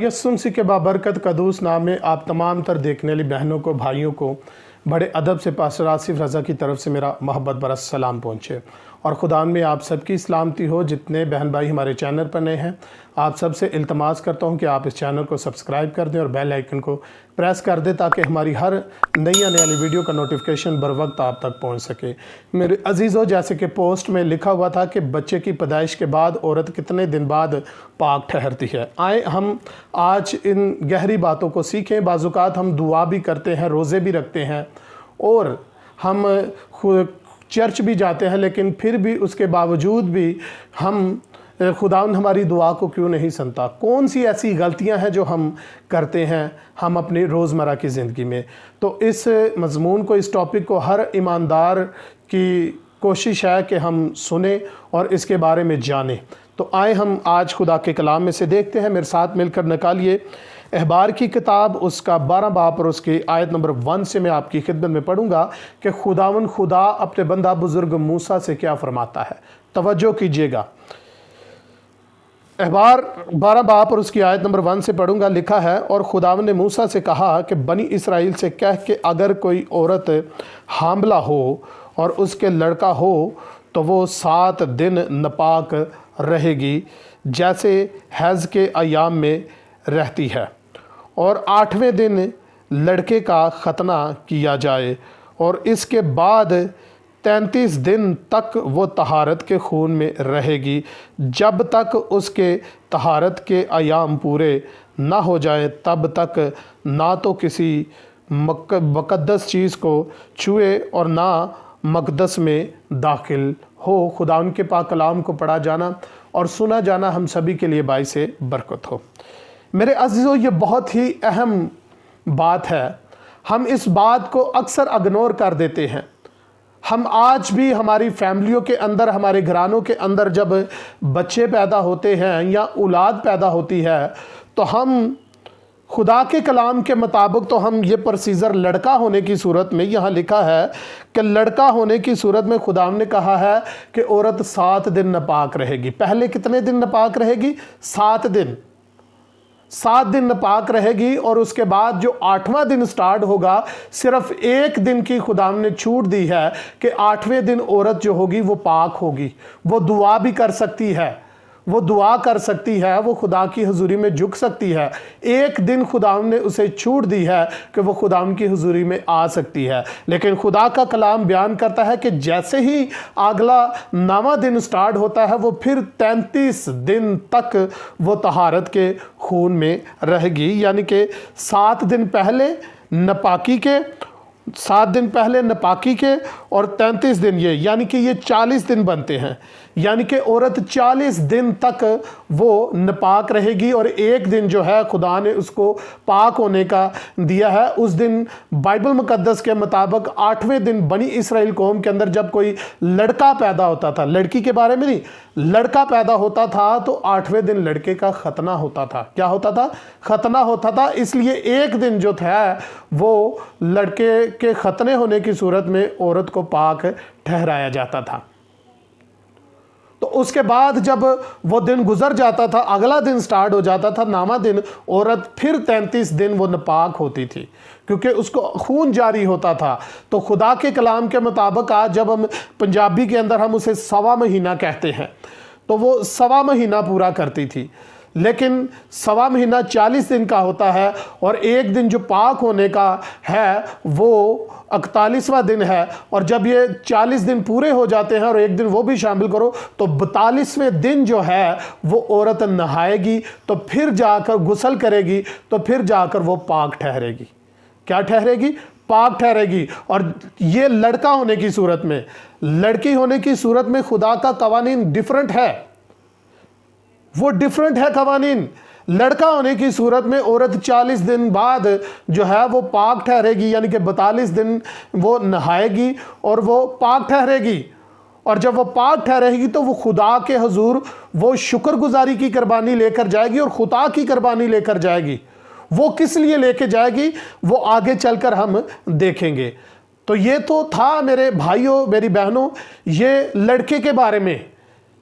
यसुम सी के बाबरकत कदूस नाम में आप तमाम तर देखने वाली बहनों को, भाइयों को बड़े अदब से पास्टर आसिफ रज़ा की तरफ से मेरा मोहब्बत भरा सलाम पहुँचे और खुदा में आप सबकी सलामती हो। जितने बहन भाई हमारे चैनल पर नए हैं, आप सबसे इल्तमास करता हूं कि आप इस चैनल को सब्सक्राइब कर दें और बेल आइकन को प्रेस कर दें ताकि हमारी हर नई आने वाली वीडियो का नोटिफिकेशन बर वक्त आप तक पहुंच सके। मेरे अजीज़ों, जैसे कि पोस्ट में लिखा हुआ था कि बच्चे की पैदाइश के बाद औरत कितने दिन बाद पाक ठहरती है। आए हम आज इन गहरी बातों को सीखें। बाज़ुकात हम दुआ भी करते हैं, रोज़े भी रखते हैं और हम चर्च भी जाते हैं, लेकिन फिर भी उसके बावजूद भी हम खुदावंद हमारी दुआ को क्यों नहीं सुनता। कौन सी ऐसी गलतियां हैं जो हम करते हैं हम अपनी रोज़मर्रा की ज़िंदगी में। तो इस मज़मून को, इस टॉपिक को हर ईमानदार की कोशिश है कि हम सुने और इसके बारे में जानें। तो आए हम आज खुदा के कलाम में से देखते हैं। मेरे साथ मिलकर निकालिए अहबार की किताब, उसका 12 बाब और उसकी आयत नंबर 1 से मैं आपकी खिदमत में पढ़ूंगा कि खुदावन खुदा अपने बंदा बुजुर्ग मूसा से क्या फरमाता है। तवज्जो कीजिएगा। अहबार 12 बाब और उसकी आयत नंबर 1 से पढ़ूंगा। लिखा है, और खुदावन ने मूसा से कहा कि बनी इसराइल से कह के अगर कोई औरत हामला हो और उसके लड़का हो तो वो 7 दिन नापाक रहेगी जैसे हैज़ के अयाम में रहती है, और 8वें दिन लड़के का खतना किया जाए और इसके बाद 33 दिन तक वो तहारत के खून में रहेगी जब तक उसके तहारत के अयाम पूरे ना हो जाए, तब तक ना तो किसी मुक़द्दस चीज़ को छुए और ना मक़दस में दाखिल हो। खुदा उनके पाक कलाम को पढ़ा जाना और सुना जाना हम सभी के लिए बाइस बरकत हो। मेरे अज़ीज़ों, ये बहुत ही अहम बात है। हम इस बात को अक्सर इग्नोर कर देते हैं। हम आज भी हमारी फैमिलियों के अंदर, हमारे घरानों के अंदर जब बच्चे पैदा होते हैं या औलाद पैदा होती है तो हम खुदा के कलाम के मुताबिक तो हम ये प्रोसीजर लड़का होने की सूरत में, यहाँ लिखा है कि लड़का होने की सूरत में खुदा ने कहा है कि औरत 7 दिन नापाक रहेगी। पहले कितने दिन नापाक रहेगी? 7 दिन। 7 दिन नापाक रहेगी और उसके बाद जो 8वां दिन स्टार्ट होगा, सिर्फ 1 दिन की खुदा ने छूट दी है कि 8वें दिन औरत जो होगी वो पाक होगी। वो दुआ भी कर सकती है, वो दुआ कर सकती है, वो खुदा की हुजूरी में झुक सकती है। 1 दिन खुदा ने उसे छूट दी है कि वो खुदा की हुजूरी में आ सकती है। लेकिन खुदा का कलाम बयान करता है कि जैसे ही अगला 9वां दिन स्टार्ट होता है, वो फिर 33 दिन तक वो तहारत के खून में रहेगी। यानी कि 7 दिन पहले नापाकी के, 7 दिन पहले नापाकी के और 33 दिन ये, यानी कि ये 40 दिन बनते हैं। यानी कि औरत 40 दिन तक वो नापाक रहेगी और 1 दिन जो है खुदा ने उसको पाक होने का दिया है। उस दिन बाइबल मुकद्दस के मुताबिक 8वें दिन बनी इसराइल कौम के अंदर जब कोई लड़का पैदा होता था, लड़की के बारे में नहीं, लड़का पैदा होता था, तो 8वें दिन लड़के का खतना होता था। क्या होता था? खतना होता था। इसलिए 1 दिन जो था वो लड़के के खतने होने की सूरत में औरत को पाक ठहराया जाता था। तो उसके बाद जब वो दिन गुजर जाता था, अगला दिन स्टार्ट हो जाता था, 9वां दिन, औरत फिर 33 दिन वो नापाक होती थी क्योंकि उसको खून जारी होता था। तो खुदा के कलाम के मुताबिक आज जब हम पंजाबी के अंदर हम उसे 1.25 महीना कहते हैं, तो वो 1.25 महीना पूरा करती थी। लेकिन 1.25 महीना 40 दिन का होता है और 1 दिन जो पाक होने का है वो 41वां दिन है। और जब ये 40 दिन पूरे हो जाते हैं और 1 दिन वो भी शामिल करो तो 42वें दिन जो है वो औरत नहाएगी, तो फिर जाकर गुस्ल करेगी, तो फिर जाकर वो पाक ठहरेगी। क्या ठहरेगी? पाक ठहरेगी। और ये लड़का होने की सूरत में, लड़की होने की सूरत में खुदा का कवानीन डिफरेंट है, वो डिफरेंट है कवानीन। लड़का होने की सूरत में औरत 40 दिन बाद जो है वो पाक ठहरेगी, यानी कि 42 दिन वो नहाएगी और वो पाक ठहरेगी। और जब वो पाक ठहरेगी तो वो खुदा के हुजूर वो शुक्रगुजारी की कुर्बानी लेकर जाएगी और खुदा की कुर्बानी लेकर जाएगी। वो किस लिए लेके जाएगी वो आगे चलकर हम देखेंगे। तो ये तो था मेरे भाइयों, मेरी बहनों, ये लड़के के बारे में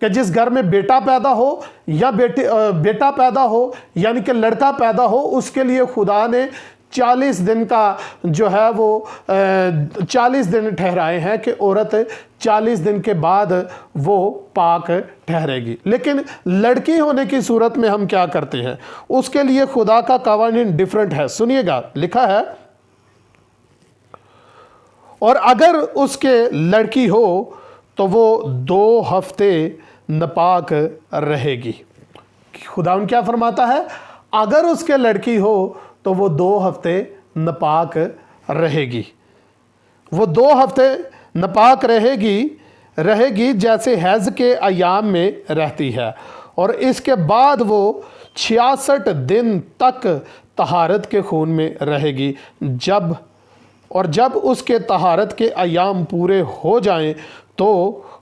कि जिस घर में बेटा पैदा हो या बेटा पैदा हो यानी कि लड़का पैदा हो, उसके लिए खुदा ने 40 दिन का जो है वो 40 दिन ठहराए हैं कि औरत 40 दिन के बाद वो पाक ठहरेगी। लेकिन लड़की होने की सूरत में हम क्या करते हैं, उसके लिए खुदा का कानून डिफरेंट है। सुनिएगा, लिखा है, और अगर उसके लड़की हो तो वो 2 हफ्ते नापाक रहेगी। खुदा क्या फरमाता है, अगर उसके लड़की हो तो वो 2 हफ्ते नापाक रहेगी। वो 2 हफ्ते नापाक रहेगी जैसे हैज़ के अयाम में रहती है, और इसके बाद वो 66 दिन तक तहारत के खून में रहेगी। जब उसके तहारत के अयाम पूरे हो जाएं तो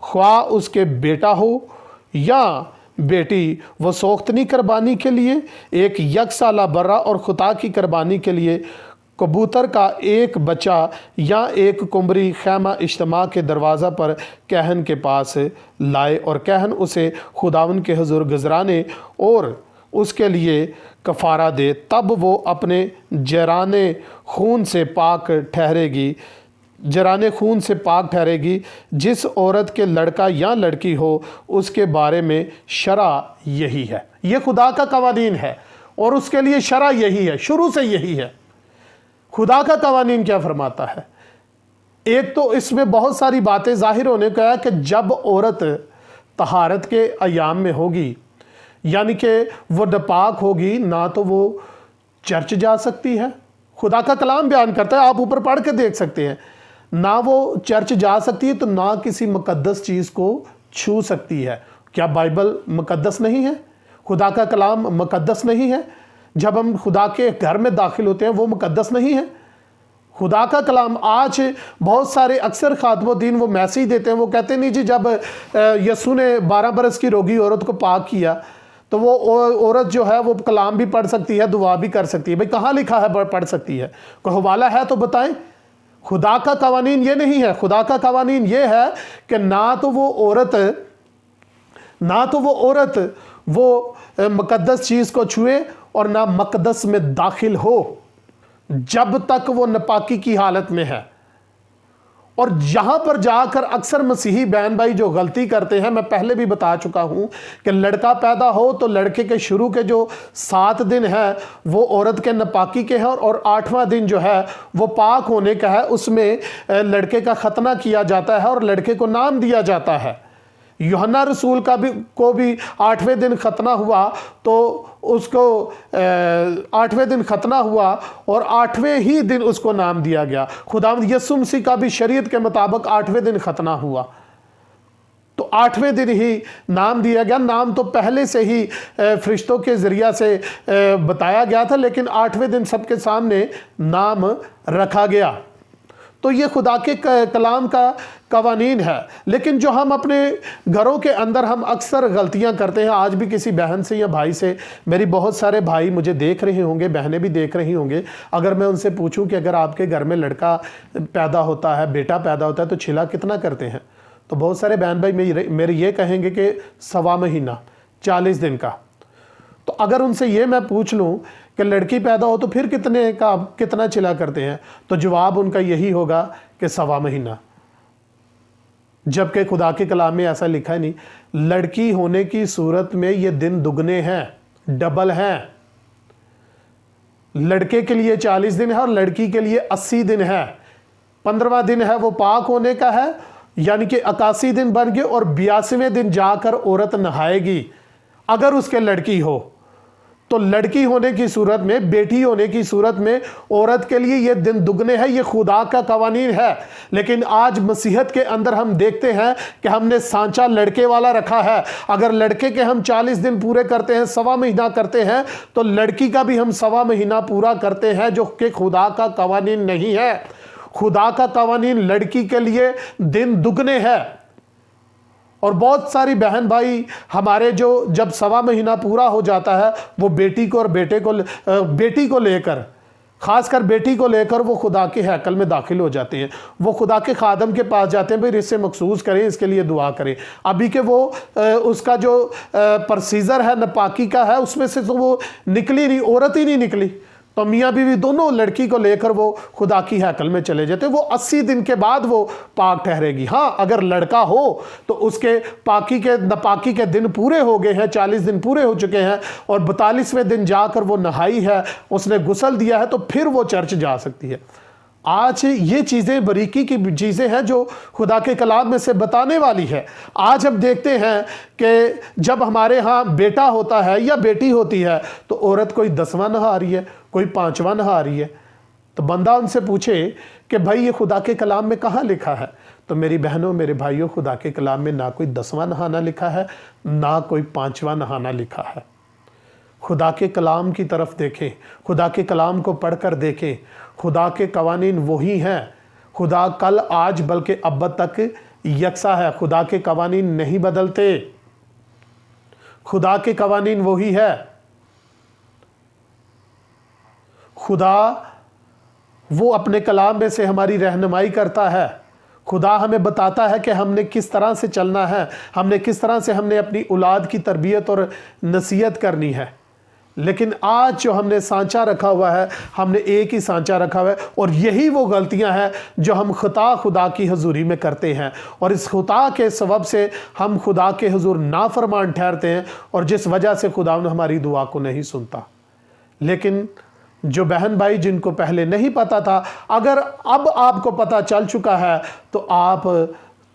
ख्वाह उसके बेटा हो या बेटी, वो सोख्तनी कुर्बानी के लिए एक यकसाला बर्रा और खुदा की कुर्बानी के लिए कबूतर का एक बच्चा या एक कुंबरी खैमा इज्तिमा के दरवाज़ा पर कहन के पास लाए, और कहन उसे खुदावन के हुज़ूर गुज़राने और उसके लिए कफ़ारा दे। तब वो अपने जराने खून से पाक ठहरेगी। जिस औरत के लड़का या लड़की हो उसके बारे में शरा यही है। ये खुदा का कानून है और उसके लिए शरा यही है, शुरू से यही है। खुदा का कानून क्या फरमाता है, एक तो इसमें बहुत सारी बातें जाहिर होने का है कि जब औरत तहारत के अयाम में होगी यानी कि वो नापाक होगी, ना तो वो चर्च जा सकती है, खुदा का कलाम बयान करता है, आप ऊपर पढ़ के देख सकते हैं, ना वो चर्च जा सकती है, तो ना किसी मुकद्दस चीज़ को छू सकती है। क्या बाइबल मुकद्दस नहीं है? खुदा का कलाम मुकद्दस नहीं है? जब हम खुदा के घर में दाखिल होते हैं वो मुकद्दस नहीं है? खुदा का कलाम आज बहुत सारे अक्सर खातमुद्दीन वो मैसेज देते हैं, वो कहते नहीं जी जब यसू ने 12 बरस की रोगी औरत को पाक किया तो वो औरत जो है वो कलाम भी पढ़ सकती है, दुआ भी कर सकती है। भाई कहाँ लिखा है पढ़ सकती है? कोई हवाला है तो बताएं। खुदा का कानून ये नहीं है। खुदा का कानून ये है कि ना तो वो औरत वो मुकद्दस चीज़ को छुए और ना मकदस में दाखिल हो जब तक वो नापाकी की हालत में है। और यहाँ पर जाकर अक्सर मसीही बहन भाई जो गलती करते हैं, मैं पहले भी बता चुका हूँ कि लड़का पैदा हो तो लड़के के शुरू के जो 7 दिन है वो औरत के नापाकी के हैं, और 8वां दिन जो है वो पाक होने का है। उसमें लड़के का खतना किया जाता है और लड़के को नाम दिया जाता है। यूहन्ना रसूल को भी 8वें दिन खतना हुआ तो उसको 8वें दिन खतना हुआ और 8वें ही दिन उसको नाम दिया गया। खुदावंद यीशु मसीह का भी शरीयत के मुताबिक 8वें दिन खतना हुआ तो 8वें दिन ही नाम दिया गया। नाम तो पहले से ही फरिश्तों के ज़रिया से बताया गया था, लेकिन 8वें दिन सबके सामने नाम रखा गया। तो ये खुदा के कलाम का कानून है। लेकिन जो हम अपने घरों के अंदर हम अक्सर गलतियां करते हैं, आज भी किसी बहन से या भाई से, मेरी बहुत सारे भाई मुझे देख रहे होंगे, बहनें भी देख रही होंगे, अगर मैं उनसे पूछूं कि अगर आपके घर में लड़का पैदा होता है, बेटा पैदा होता है, तो छिला कितना करते हैं, तो बहुत सारे बहन भाई मेरे ये कहेंगे कि 1.25 महीना 40 दिन का। तो अगर उनसे ये मैं पूछ लूँ कि लड़की पैदा हो तो फिर कितना चिल्ला करते हैं, तो जवाब उनका यही होगा कि 1.25 महीना। जबकि खुदा के कलाम में ऐसा लिखा है नहीं। लड़की होने की सूरत में ये दिन दुगने हैं, डबल हैं। लड़के के लिए 40 दिन है और लड़की के लिए 80 दिन है। 15वां दिन है वो पाक होने का है, यानी कि 81 दिन बन गए, और 82वें दिन जाकर औरत नहाएगी अगर उसके लड़की हो। तो लड़की होने की सूरत में, बेटी होने की सूरत में औरत के लिए ये दिन दुगने हैं। ये खुदा का कानून है। लेकिन आज मसीहत के अंदर हम देखते हैं कि हमने सांचा लड़के वाला रखा है। अगर लड़के के हम 40 दिन पूरे करते हैं, 1.25 महीना करते हैं, तो लड़की का भी हम 1.25 महीना पूरा करते हैं, जो कि खुदा का कानून नहीं है। खुदा का कानून लड़की के लिए दिन दुगने हैं। और बहुत सारी बहन भाई हमारे जो जब 1.25 महीना पूरा हो जाता है, वो बेटी को और बेटी को लेकर ख़ासकर बेटी को लेकर वो खुदा के हैकल में दाखिल हो जाते हैं, वो खुदा के खादम के पास जाते हैं, भाई इससे मखसूस करें, इसके लिए दुआ करें। अभी के वो उसका जो प्रोसीजर है नापाकी का है, उसमें से तो वो निकली नहीं, औरत ही नहीं निकली। तो मियाँ बीवी दोनों लड़की को लेकर वो खुदा की हैकल में चले जाते। वो 80 दिन के बाद वो पाक ठहरेगी। हाँ, अगर लड़का हो तो उसके नापाकी के दिन पूरे हो गए हैं, 40 दिन पूरे हो चुके हैं, और 42वें दिन जाकर वो नहाई है, उसने गुस्ल दिया है, तो फिर वो चर्च जा सकती है। आज ये चीज़ें बारीकी की चीज़ें हैं जो खुदा के कलाम में से बताने वाली है। आज हम देखते हैं कि जब हमारे यहाँ बेटा होता है या बेटी होती है तो औरत कोई 10वां नहा रही है, कोई 5वां नहा रही है। तो बंदा उनसे पूछे कि भाई ये खुदा के कलाम में कहाँ लिखा है? तो मेरी बहनों, मेरे भाइयों, खुदा के कलाम में ना कोई 10वां नहाना लिखा है, ना कोई 5वां नहाना लिखा है। खुदा के कलाम की तरफ देखें, खुदा के कलाम को पढ़कर देखें। खुदा के कवानीन वही हैं। खुदा कल, आज, बल्कि अब तक यकसा है। खुदा के कवानीन नहीं बदलते। खुदा के कवानीन वही है। खुदा वो अपने कलाम में से हमारी रहनुमाई करता है। खुदा हमें बताता है कि हमने किस तरह से चलना है, हमने किस तरह से हमने अपनी औलाद की तरबियत और नसीहत करनी है। लेकिन आज जो हमने सांचा रखा हुआ है, हमने एक ही सांचा रखा हुआ है, और यही वो गलतियां हैं जो हम खुदा की हजूरी में करते हैं, और इस खुदा के सबब से हम खुदा के हुजूर नाफरमान ठहरते हैं, और जिस वजह से खुदा हमारी दुआ को नहीं सुनता। लेकिन जो बहन भाई जिनको पहले नहीं पता था, अगर अब आपको पता चल चुका है तो आप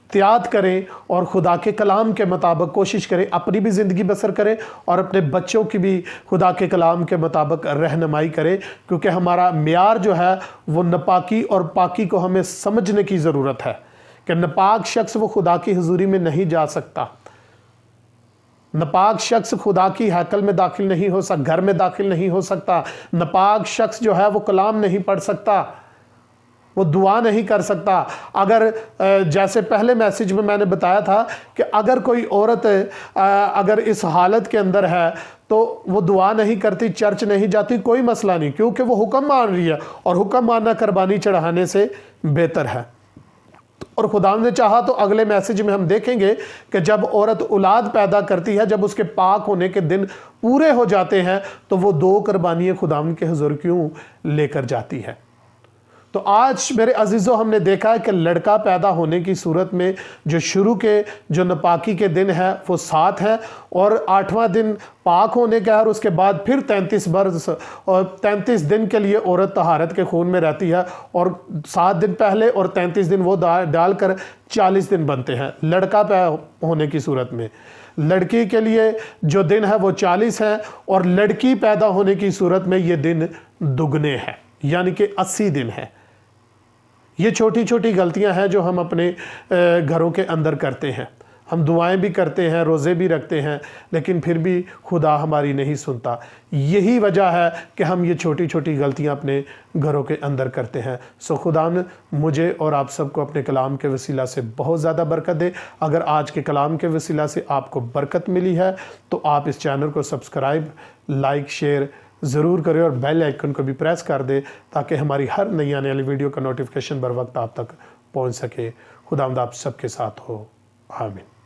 एहतियात करें और खुदा के कलाम के मुताबिक कोशिश करें, अपनी भी ज़िंदगी बसर करें और अपने बच्चों की भी खुदा के कलाम के मुताबिक रहनुमाई करें। क्योंकि हमारा मियार जो है वो नापाकी और पाकी को हमें समझने की ज़रूरत है कि नापाक शख्स वो खुदा की हुजूरी में नहीं जा सकता। नापाक शख्स खुदा की हैकल में दाखिल नहीं हो सकता, घर में दाखिल नहीं हो सकता। नापाक शख्स जो है वो कलाम नहीं पढ़ सकता, वो दुआ नहीं कर सकता। अगर जैसे पहले मैसेज में मैंने बताया था कि अगर कोई औरत अगर इस हालत के अंदर है तो वो दुआ नहीं करती, चर्च नहीं जाती, कोई मसला नहीं, क्योंकि वो हुक्म मान रही है, और हुक्म मानना कुर्बानी चढ़ाने से बेहतर है। और खुदा ने चाहा तो अगले मैसेज में हम देखेंगे कि जब औरत औलाद पैदा करती है, जब उसके पाक होने के दिन पूरे हो जाते हैं, तो वो 2 कुर्बानियाँ खुदा के हुजूर क्यों लेकर जाती है। तो आज मेरे अजीज़ों, हमने देखा है कि लड़का पैदा होने की सूरत में जो शुरू के जो नापाकी के दिन है वो 7 हैं, और 8वां दिन पाक होने का है, और उसके बाद फिर 33 बरस और 33 दिन के लिए औरत तहारत के खून में रहती है, और 7 दिन पहले और 33 दिन वो डालकर 40 दिन बनते हैं लड़का पैदा होने की सूरत में। लड़की के लिए जो दिन है वो 40 हैं, और लड़की पैदा होने की सूरत में ये दिन दुगने हैं, यानी कि 80 दिन है। ये छोटी छोटी गलतियां हैं जो हम अपने घरों के अंदर करते हैं। हम दुआएं भी करते हैं, रोज़े भी रखते हैं, लेकिन फिर भी खुदा हमारी नहीं सुनता। यही वजह है कि हम ये छोटी छोटी गलतियां अपने घरों के अंदर करते हैं। सो खुदा मुझे और आप सबको अपने कलाम के वसीला से बहुत ज़्यादा बरकत दे। अगर आज के कलाम के वसीला से आपको बरकत मिली है तो आप इस चैनल को सब्सक्राइब, लाइक, शेयर ज़रूर करें, और बेल आइकन को भी प्रेस कर दे ताकि हमारी हर नई आने वाली वीडियो का नोटिफिकेशन बर वक्त आप तक पहुंच सके। खुदावंद आप सबके साथ हो। आमीन।